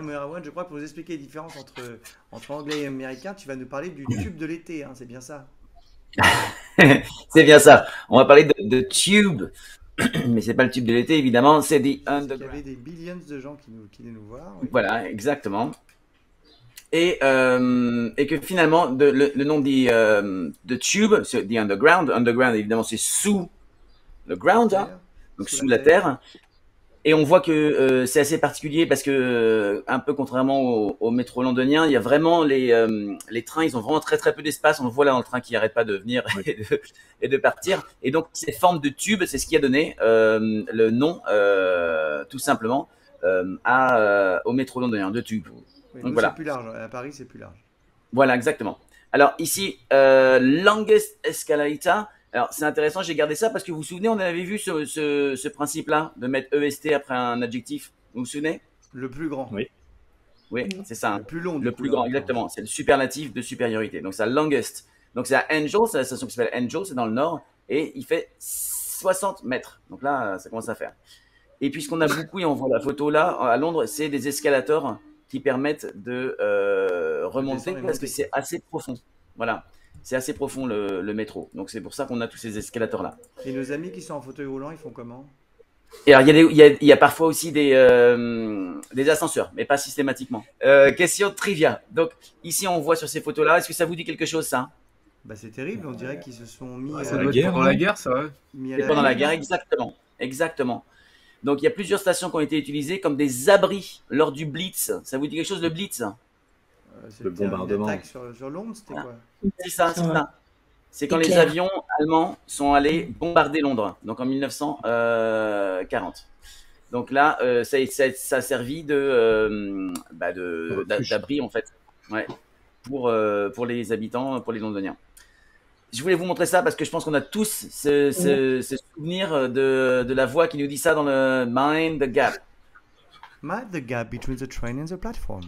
Merwan, je crois que pour nous expliquer les différences entre anglais et américain, tu vas nous parler du tube de l'été, hein, c'est bien ça. C'est bien ça. On va parler de Tube, mais c'est pas le tube de l'été, évidemment, c'est The Tu sais qu'il y avait Underground. des billions de gens qui venaient nous voir, oui. Voilà, exactement. Et que finalement, le nom de Tube, c'est The Underground. Underground, évidemment, c'est sous le La ground, hein, terre, donc sous la sous la terre. terre. Et on voit que c'est assez particulier parce que, un peu contrairement au métro londonien, il y a vraiment les trains, ils ont vraiment très très peu d'espace. On le voit là dans le train qui n'arrête pas de venir Oui. et de partir. Et donc, ces formes de tubes, c'est ce qui a donné le nom, tout simplement, au métro londonien, de tube. Oui, Donc nous c'est voilà. plus large, à Paris c'est plus large. Voilà, exactement. Alors ici, longest escalator. Alors c'est intéressant, j'ai gardé ça parce que vous vous souvenez, on avait vu ce principe-là de mettre EST après un adjectif. Vous vous souvenez? Le plus grand, Oui. Oui, c'est ça, le hein. plus long du Le coup plus là en grand, l'occurrence. exactement. C'est le superlatif de supériorité. Donc c'est la longest. Donc c'est à Angel, c'est la station qui s'appelle Angel, c'est dans le nord, et il fait 60 mètres. Donc là, ça commence à faire. Et puisqu'on a beaucoup, et on voit la photo là, à Londres, c'est des escalators qui permettent de De remonter descendre et parce que monter quoi. c'est assez profond. Voilà, c'est assez profond le métro. Donc c'est pour ça qu'on a tous ces escalators là. Et nos amis qui sont en fauteuil roulant, ils font comment? Et alors il y a parfois aussi des ascenseurs, mais pas systématiquement. Question de trivia. Donc ici on voit sur ces photos là, est-ce que ça vous dit quelque chose ça? Bah c'est terrible, on dirait qu'ils se sont mis, Ouais, ça La doit être guerre, pendant la non? guerre, ça, ouais. mis à C'est pendant la l'abri, guerre, non? exactement. Exactement. Donc il y a plusieurs stations qui ont été utilisées comme des abris lors du Blitz. Ça vous dit quelque chose le Blitz? Le C'était une bombardement. attaque sur Londres, c'était Voilà. quoi? C'est ça, c'est Ouais. ça. C'est quand les Éclair. avions allemands sont allés bombarder Londres, donc en 1940. Donc là, ça a servi Refuge. d'abri en fait, ouais, pour les habitants, pour les Londoniens. Je voulais vous montrer ça parce que je pense qu'on a tous ce souvenir de la voix qui nous dit ça dans le Mind the Gap. Mind the gap between the train and the platform.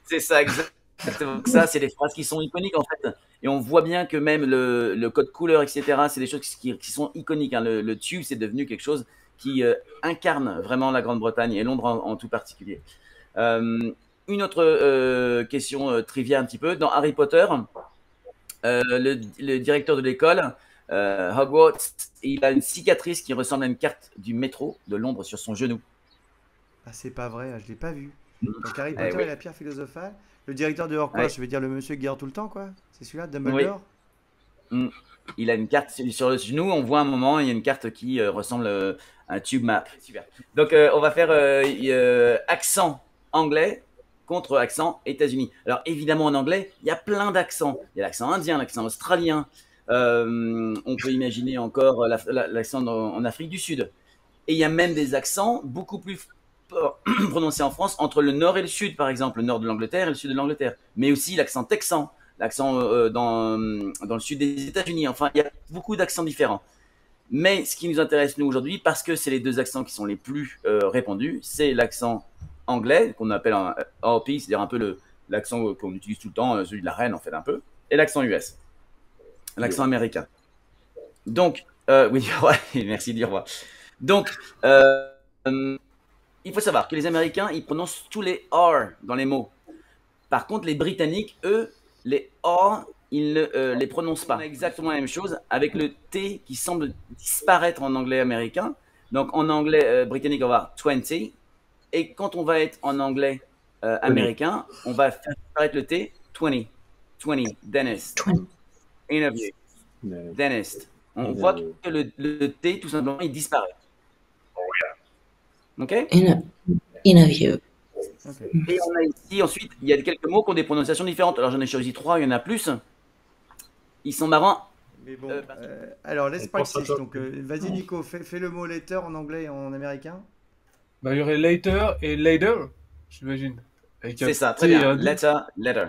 C'est ça, exactement. Ça, c'est des phrases qui sont iconiques en fait. Et on voit bien que même le code couleur, etc., c'est des choses qui sont iconiques, hein. Le tube, c'est devenu quelque chose qui incarne vraiment la Grande-Bretagne et Londres en tout particulier. Euh, une autre question trivia un petit peu. Dans Harry Potter, le directeur de l'école, Hogwarts, il a une cicatrice qui ressemble à une carte du métro de Londres sur son genou. Ah c'est pas vrai, je l'ai pas vu. Donc Harry Eh Potter et oui, la pierre philosophale. Le directeur de Hogwarts, ouais, je veux dire le monsieur qui garde tout le temps quoi. C'est celui-là, oui. Dumbledore? Mm. Il a une carte sur le genou. On voit un moment, il y a une carte qui ressemble à un tube map. Super. Donc, on va faire accent anglais contre accent États-Unis. Alors, évidemment, en anglais, il y a plein d'accents. Il y a l'accent indien, l'accent australien. On peut imaginer encore l'accent en Afrique du Sud. Et il y a même des accents beaucoup plus prononcés en France entre le nord et le sud, par exemple, le nord de l'Angleterre et le sud de l'Angleterre. Mais aussi l'accent texan, l'accent dans le sud des États-Unis. Enfin, il y a beaucoup d'accents différents. Mais ce qui nous intéresse, nous, aujourd'hui, parce que c'est les deux accents qui sont les plus répandus, c'est l'accent anglais, qu'on appelle un RP, c'est-à-dire un peu l'accent qu'on utilise tout le temps, celui de la reine, en fait, un peu, et l'accent US, l'accent Yo. américain. Donc, oui, ouais, merci du roi. Donc, euh, il faut savoir que les Américains, ils prononcent tous les R dans les mots. Par contre, les Britanniques, eux, les R, ils ne les prononcent pas. On a exactement la même chose avec le T qui semble disparaître en anglais américain. Donc, en anglais britannique, on va avoir 20. Et quand on va être en anglais Tony. américain, on va faire disparaître le T, 20. 20, dentist, interview, dentist. On voit que le T, tout simplement, il disparaît. OK? Interview. Ok. Et on a ici, ensuite, il y a quelques mots qui ont des prononciations différentes. Alors, j'en ai choisi 3, il y en a plus. Ils sont marrants. Mais bon, Parce que alors let's On pense à practice. toi. Donc vas-y Nico, fais le mot letter en anglais et en américain. Bah, il y aurait later et later, j'imagine. Avec un c'est ça, très T et bien. un D. Letter.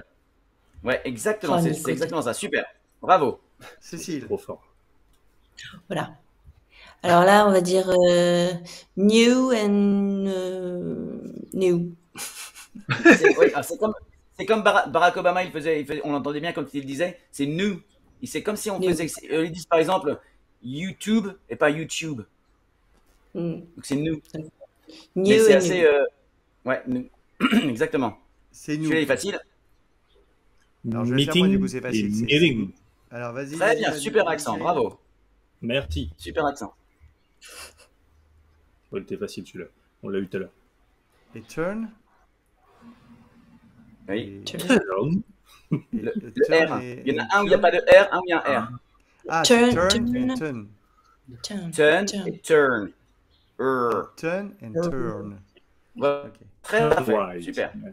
Ouais, exactement, Oh, c'est Nico, exactement ça. Super. Bravo. Cécile. Trop fort. voilà. Alors là, on va dire new and new. Oui, c'est comme Barack Obama, on l'entendait bien quand il le disait, c'est nous. Et c'est comme si on New. faisait, ils disent par exemple YouTube et pas YouTube. Mm. Donc c'est nous. Mais New c'est and assez, new. ouais, nous. Exactement. C'est nous. Celui-là est facile. Alors, je vais faire moi, du coup, c'est et facile. c'est- meeting. Alors, vas-y. Très vas-y, bien, vas-y, super vas-y, accent, Cyril. bravo. Merci. Super accent. Oh, il était facile celui-là. On l'a eu tout à l'heure. Et turn. Oui. Et, Turn. Le turn R. et- Il y en et a un où il n'y a turn. pas de R, un où il y a un R. Ah, c'est Turn, turn turn. and turn. Turn. Turn Turn. et turn. R. Turn and turn. Voilà. Ok. Très parfait. Right. Super. Ouais.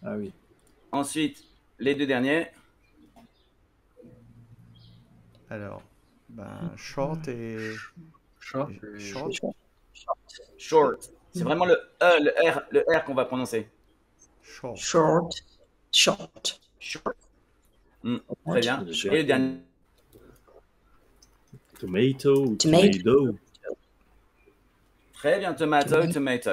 Ah oui. Ensuite, les deux derniers. Alors, short et Short. short. Short. C'est vraiment le E, le R qu'on va prononcer. Short. Short. Short. Short. Très bien. Short. Et le dernier. Tomato ou Tomato. tomato. Très bien. Tomato, tomato.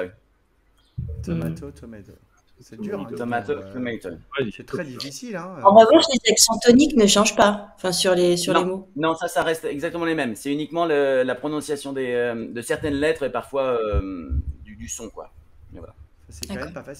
Tomato, tomato. C'est dur. Hein, Tomato, comme, tomato. Ouais, c'est très difficile. Hein. En revanche, les accents toniques ne changent pas. Enfin, sur les mots. Non, ça reste exactement les mêmes. C'est uniquement la prononciation de certaines lettres et parfois du son, quoi. Mais voilà. C'est quand même pas facile.